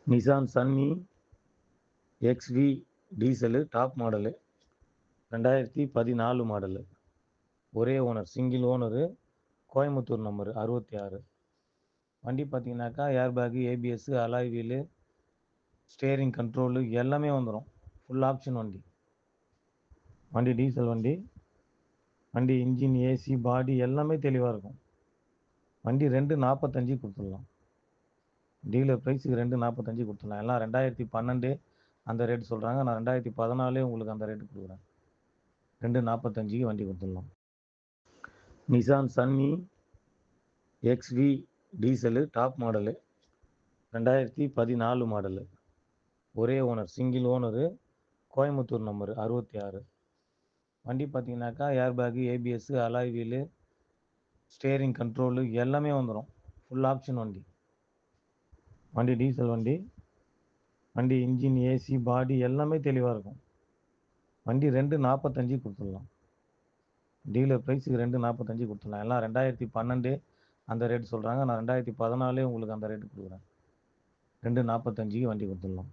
Nissan Sunny XV diesel top model 2014 model. ஒரே owner, single owner, Coimbatore number 66. வண்டி பார்த்தீங்கன்னாக்கா air bag, ABS, alloy wheel, steering control எல்லாமே வந்துடும். Full option வண்டி. வண்டி டீசல் வண்டி. வண்டி இன்ஜின், ஏசி, பாடி எல்லாமே தெளிவாக இருக்கும். வண்டி 2,45 கொடுத்துடலாம். டீலர் ப்ரைஸுக்கு 2,45 கொடுத்துடலாம். எல்லாம் 2012 அந்த ரேட் சொல்கிறாங்க. நான் 2014 உங்களுக்கு அந்த ரேட்டு கொடுக்குறேன். 2,45க்கு வண்டி கொடுத்துடலாம். Nissan Sunny XV diesel top model 2014 model. ஒரே owner, single owner, Coimbatore number 66. வண்டி பார்த்தீங்கன்னாக்கா air bag, ABS, alloy wheel, steering control எல்லாமே வந்துடும். ஃபுல் ஆப்ஷன் வண்டி. வண்டி டீசல் வண்டி. வண்டி இன்ஜின், ஏசி, பாடி எல்லாமே தெளிவாக இருக்கும். வண்டி 2,45 கொடுத்துடலாம். டீலர் ப்ரைஸுக்கு 2,45 கொடுத்துடலாம். எல்லாம் 2012 அந்த ரேட் சொல்கிறாங்க. நான் 2014 உங்களுக்கு அந்த ரேட்டு கொடுக்குறேன். 2,45க்கு வண்டி கொடுத்துடலாம்.